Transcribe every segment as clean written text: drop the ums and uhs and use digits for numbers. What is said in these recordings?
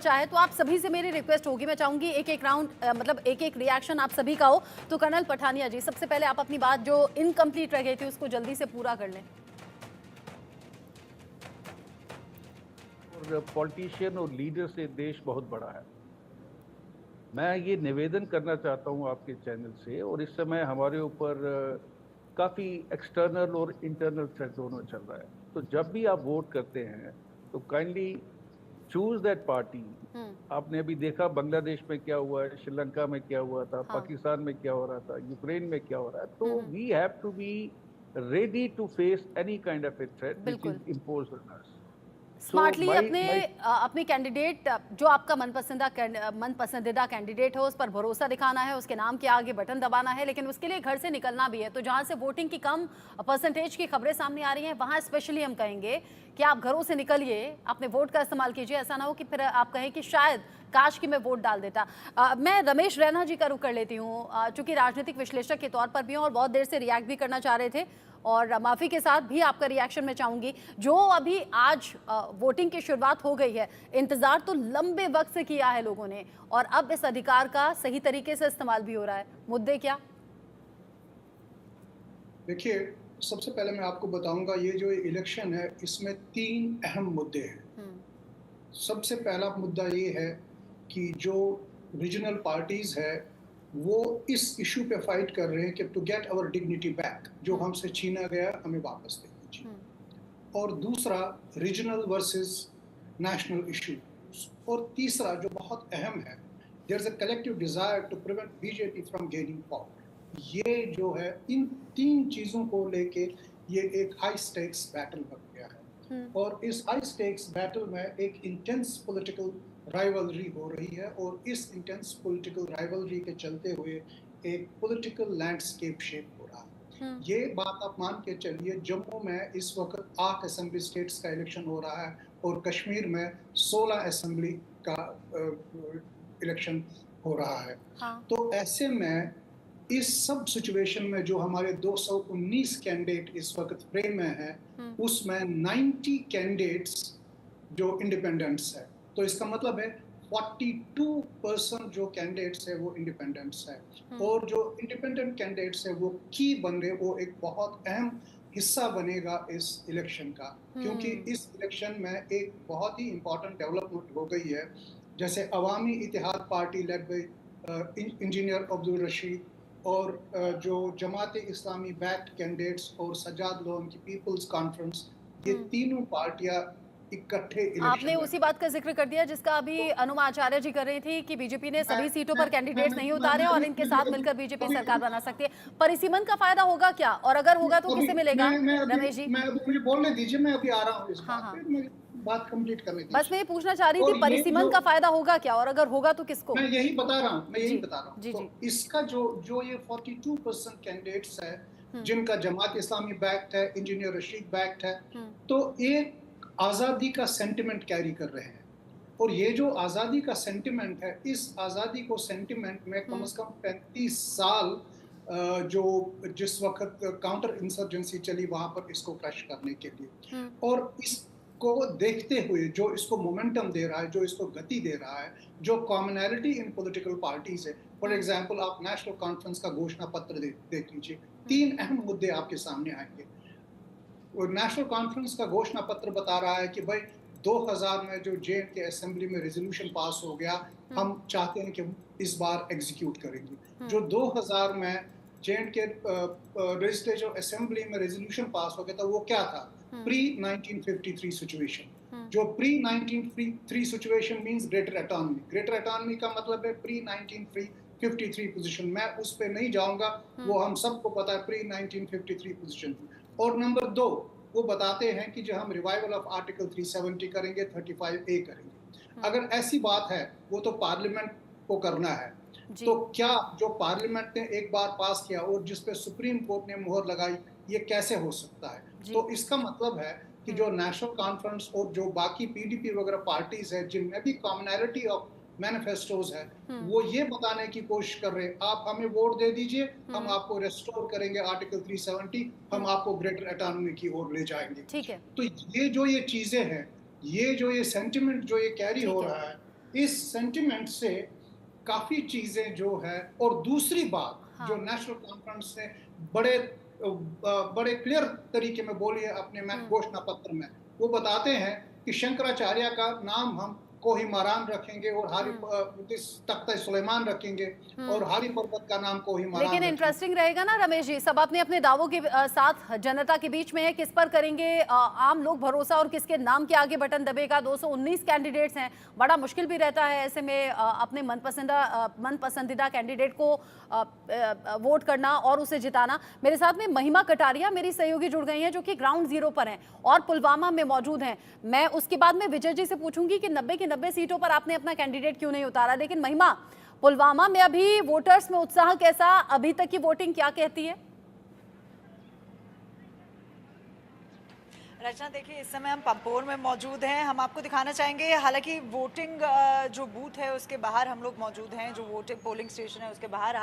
चाहे तो आप सभी से मेरी रिक्वेस्ट होगी, मैं चाहूंगी एक एक राउंड मतलब एक एक रिएक्शन आप सभी का हो। तो कर्नल पठानिया जी, सबसे पहले आप अपनी बात जो इनकम्प्लीट रह गई थी उसको जल्दी से पूरा कर लें। और पॉलिटिशियन और लीडर से देश बहुत बड़ा है। मैं ये निवेदन करना चाहता हूँ आपके चैनल से, और इस समय हमारे ऊपर काफी एक्सटर्नल और इंटरनल थ्रेट दोनों चल रहा है। तो जब भी आप वोट करते हैं तो काइंडली चूज दैट पार्टी। आपने अभी देखा बांग्लादेश में क्या हुआ है, श्रीलंका में क्या हुआ था, हाँ। पाकिस्तान में क्या हो रहा था, यूक्रेन में क्या हो रहा है। तो we have to be ready to face any kind of a threat which बिल्कुल is imposed on us. So smartly my अपने कैंडिडेट जो आपका मनपसंदीदा कैंडिडेट हो उस पर भरोसा दिखाना है, उसके नाम के आगे बटन दबाना है, लेकिन उसके लिए घर से निकलना भी है। तो जहां से वोटिंग की कम परसेंटेज की खबरें सामने आ रही हैं वहां स्पेशली हम कहेंगे कि आप घरों से निकलिए, अपने वोट का इस्तेमाल कीजिए। ऐसा ना हो कि फिर आप कहें कि शायद काश कि मैं वोट डाल देता। मैं रमेश रैना जी का रुख कर लेती हूँ, चूंकि राजनीतिक विश्लेषक के तौर पर भी हूँ और बहुत देर से रिएक्ट भी करना चाह रहे थे, और माफी के साथ भी आपका रिएक्शन मैं चाहूंगी। जो अभी आज वोटिंग की शुरुआत हो गई है, इंतजार तो लंबे वक्त से किया है लोगों ने, और अब इस अधिकार का सही तरीके से इस्तेमाल भी हो रहा है। मुद्दे क्या? देखिए, सबसे पहले मैं आपको बताऊंगा ये जो इलेक्शन है इसमें 3 अहम मुद्दे हैं। सबसे पहला मुद्दा ये है कि जो रीजनल पार्टीज है वो इस इशू पे फाइट कर रहे हैं कि to get our dignity back, जो हमसे छीना गया हमें वापस दे दीजिए। और दूसरा रीजनल वर्सेस नेशनल इशू। और तीसरा जो बहुत अहम है, there is a collective desire to prevent BJP from gaining power. ये जो है इन 3 चीजों को लेके ये एक हाई स्टेक्स बैटल बन गया है। और इस हाई स्टेक्स बैटल में एक इंटेंस पॉलिटिकल राइवलरी हो रही है, और इस इंटेंस पॉलिटिकल राइवलरी के चलते हुए एक पॉलिटिकल लैंडस्केप शेप हो रहा है। ये बात आप मान के चलिए, जम्मू में इस वक्त 8 असेंबली स्टेट्स का इलेक्शन हो रहा है और कश्मीर में 16 असेंबली का इलेक्शन हो रहा है। तो ऐसे में इस सब सिचुएशन में जो हमारे 219 कैंडिडेट इस वक्त फ्रेम में है, उसमें 90 कैंडिडेट्स जो इंडिपेंडेंट्स है। तो इसका मतलब है 42% जो कैंडिडेट्स है वो इंडिपेंडेंट्स है। और जो इंडिपेंडेंट कैंडिडेट्स है वो की बन रहे, वो एक बहुत अहम हिस्सा बनेगा इस इलेक्शन का। क्योंकि इस इलेक्शन में एक बहुत ही इंपॉर्टेंट डेवलपमेंट हो गई है। जैसे Awami Ittehad party led by engineer Abdul Rashid, और जो जमात इस्लामी बैक्ड कैंडिडेट्स और सज्जाद लोन की पीपल्स कॉन्फ्रेंस, ये तीनों पार्टियां इकट्ठे इलेक्शन। आपने उसी बात का जिक्र कर दिया जिसका अभी अनुमा आचार्य जी कर रही थी कि बीजेपी ने सभी सीटों पर कैंडिडेट्स नहीं उतारे और इनके साथ मिलकर बीजेपी सरकार बना सकती है। परिसीमन का फायदा होगा क्या, और अगर होगा तो किसे मिलेगा? रमेश जी, मुझे बोलने दीजिए, मैं अभी आ रहा हूँ इस बात पे, बात कंप्लीट करने दीजिए। बस मैं ये पूछना चाह रही थी, परिसीमन का फायदा होगा क्या, और अगर होगा तो किसको? मैं यही बता रहा हूँ, तो इसका जो ये 42% कैंडिडेट्स है जिनका जमात इस्लामी बैक्ड है, इंजीनियर रशीद बैक्ड है, तो एक आजादी का सेंटिमेंट कैरी कर रहे हैं। और ये जो आजादी का सेंटिमेंट है, इस आजादी को सेंटिमेंट में कम से कम 35 साल जो जिस वक्त काउंटर इंसर्जेंसी चली वहां पर इसको क्रश करने के लिए, और इसको देखते हुए जो इसको मोमेंटम दे रहा है, जो इसको गति दे रहा है, जो कॉमनैलिटी इन पॉलिटिकल पार्टीज है। फॉर एग्जांपल आप नेशनल कॉन्फ्रेंस का घोषणा पत्र देख लीजिए, 3 अहम मुद्दे आपके सामने आएंगे। नेशनल कॉन्फ्रेंस का घोषणा पत्र बता रहा है कि भाई 2000 में जो जे.एंड.के असेंबली में रेजोल्यूशन पास हो गया, हम चाहते हैं कि इस बार एग्जीक्यूट करेंगे। जो 2000 में जे.एंड.के लेजिस्लेटिव असेंबली में रेजोल्यूशन पास हो गया था, वो क्या था? Pre 1953 situation. जो pre 1953 situation means greater autonomy. Greater autonomy का मतलब है प्री 1953 पोजीशन। मैं उस पे नहीं जाऊंगा, वो हम सबको पता है प्री 1953 पोजीशन। और नंबर 2, वो बताते हैं कि जो हम रिवाइवल ऑफ आर्टिकल 370 करेंगे, 35A करेंगे। अगर ऐसी बात है, वो तो पार्लियामेंट को करना है। तो क्या जो पार्लियामेंट ने एक बार पास किया और जिस पे सुप्रीम कोर्ट ने मुहर लगाई, ये कैसे हो सकता है? तो इसका मतलब है कि जो नेशनल कॉन्फ्रेंस और जो बाकी पीडीपी वगैरह पार्टीज है जिनमें भी कॉमनैलिटी ऑफ मैनिफेस्टोज है, वो ये बताने की कोशिश कर रहे हैं आप हमें वोट दे दीजिए, हम आपको रेस्टोर करेंगे आर्टिकल 370, हम आपको ग्रेटर ऑटोनॉमी की ओर ले जाएंगे। ठीक है। तो ये जो ये चीजें हैं, ये जो ये सेंटिमेंट जो ये कैरी हो रहा है, इस सेंटिमेंट से काफी चीजें जो है, और दूसरी बात जो नेशनल कॉन्फ्रेंस ने बड़े क्लियर तरीके में बोली है अपने घोषणा पत्र में, वो बताते हैं कि शंकराचार्य का नाम हम कोहिमारान रखेंगे और तख्त सुलेमान रखेंगे और हारी पर्वत का नाम कोहिमारान। लेकिन इंटरेस्टिंग रहेगा ना रमेश जी, सब अपने अपने दावों के साथ जनता के बीच में है, किस पर करेंगे आम लोग भरोसा और किसके नाम के आगे बटन दबेगा। 219 कैंडिडेट्स हैं, बड़ा मुश्किल भी रहता है ऐसे में अपने मन पसंदीदा कैंडिडेट को वोट करना और उसे जिताना। मेरे साथ में महिमा कटारिया मेरी सहयोगी जुड़ गई हैं जो कि ग्राउंड जीरो पर हैं और पुलवामा में मौजूद हैं। मैं उसके बाद में विजय जी से पूछूंगी कि 90 की 90 सीटों पर आपने अपना कैंडिडेट क्यों नहीं उतारा। लेकिन महिमा, पुलवामा में अभी वोटर्स में उत्साह कैसा, अभी तक की वोटिंग क्या कहती है? रचना, देखिए इस समय हम पंपोर में मौजूद हैं। हम आपको दिखाना चाहेंगे, हालांकि वोटिंग जो बूथ है उसके बाहर हम लोग मौजूद हैं, जो वोटिंग पोलिंग स्टेशन है उसके बाहर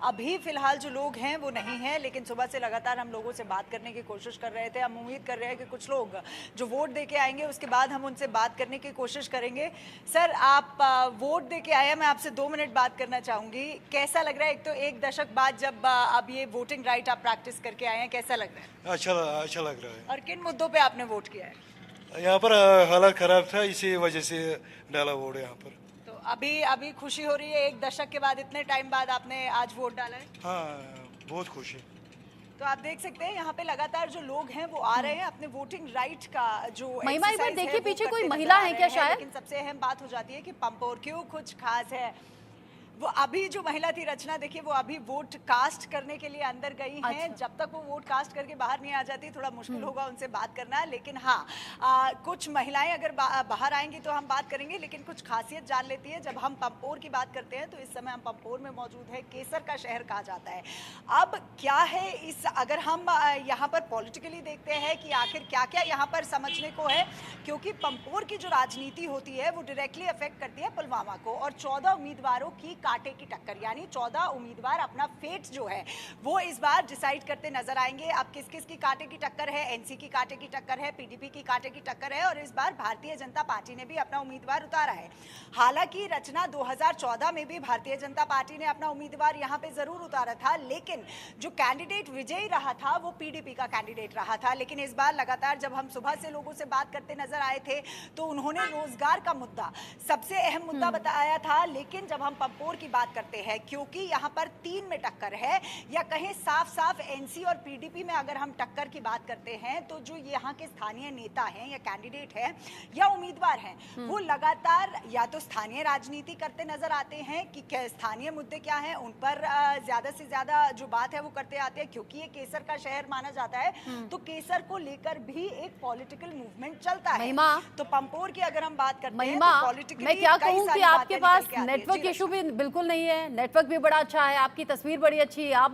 अभी फिलहाल जो लोग हैं वो नहीं हैं, लेकिन सुबह से लगातार हम लोगों से बात करने की कोशिश कर रहे थे। हम उम्मीद कर रहे हैं कि कुछ लोग जो वोट दे के आएंगे उसके बाद हम उनसे बात करने की कोशिश करेंगे। सर, आप वोट दे के आए हैं, मैं आपसे 2 मिनट बात करना चाहूँगी। कैसा लग रहा है, एक तो 1 दशक बाद जब अब ये वोटिंग राइट आप प्रैक्टिस करके आए हैं, कैसा लग रहा है? अच्छा लग रहा है। और किन मुद्दों पे आपने वोट किया है? यहाँ पर हालात खराब था, इसी वजह से डाला वोट यहाँ पर। तो अभी खुशी हो रही है, 1 दशक के बाद, इतने टाइम बाद आपने आज वोट डाला है? हाँ, बहुत खुशी। तो आप देख सकते हैं यहाँ पे लगातार जो लोग हैं वो आ रहे हैं अपने वोटिंग राइट का जो महिमा, एक बार exercise है, देखिए वो पीछे कोई करते महिला नजर है आ क्या रहे हैं। शायद? लेकिन सबसे अहम बात हो जाती है कि पंपोर क्यों कुछ खास है। वो अभी जो महिला थी रचना, देखिए वो अभी वोट कास्ट करने के लिए अंदर गई हैं। अच्छा। जब तक वो वोट कास्ट करके बाहर नहीं आ जाती थोड़ा मुश्किल होगा उनसे बात करना। लेकिन हाँ, कुछ महिलाएं अगर बाहर आएंगी तो हम बात करेंगे, लेकिन कुछ खासियत जान लेती है। जब हम पंपोर की बात करते हैं तो इस समय हम पंपोर में मौजूद है, केसर का शहर कहा जाता है। अब क्या है इस, अगर हम यहाँ पर पॉलिटिकली देखते हैं कि आखिर क्या क्या यहाँ पर समझने को है, क्योंकि पंपोर की जो राजनीति होती है वो डायरेक्टली अफेक्ट करती है पुलवामा को। और 14 उम्मीदवारों की कांटे की टक्कर, यानी 14 उम्मीदवार अपना फेट जो है वो इस बार डिसाइड करते नजर आएंगे। अब किस किस की कांटे की टक्कर है? एनसी की कांटे की टक्कर है, पीडीपी की कांटे की टक्कर है, और इस बार भारतीय जनता पार्टी ने भी अपना उम्मीदवार उतारा है। हालांकि रचना 2014 में भी भारतीय जनता पार्टी ने अपना उम्मीदवार यहाँ पे जरूर उतारा था, लेकिन जो कैंडिडेट विजयी रहा था वो पीडीपी का कैंडिडेट रहा था। लेकिन इस बार लगातार जब हम सुबह से लोगों से बात करते नजर आए थे तो उन्होंने रोजगार का मुद्दा सबसे अहम मुद्दा बताया था। लेकिन जब हम पंपोर की बात करते हैं, क्योंकि यहाँ पर 3 में टक्कर है, या कहें साफ साफ एनसी और पीडीपी में अगर हम टक्कर की बात करते हैं, तो जो यहाँ के स्थानीय नेता हैं या कैंडिडेट हैं या उम्मीदवार हैं, वो लगातार या तो स्थानीय राजनीति करते नजर आते हैं कि स्थानीय मुद्दे क्या हैं उन पर ज्यादा से ज्यादा जो बात है वो करते आते हैं। क्योंकि ये केसर का शहर माना जाता है तो केसर को लेकर भी एक पॉलिटिकल मूवमेंट चलता है। तो पंपोर की अगर हम बात करते हैं तो पॉलिटिकली मैं क्या कहूँ कि आपके पास नेटवर्क इशू भी बिल्कुल नहीं है, नेटवर्क भी बड़ा अच्छा है, आपकी तस्वीर बड़ी अच्छी है, आप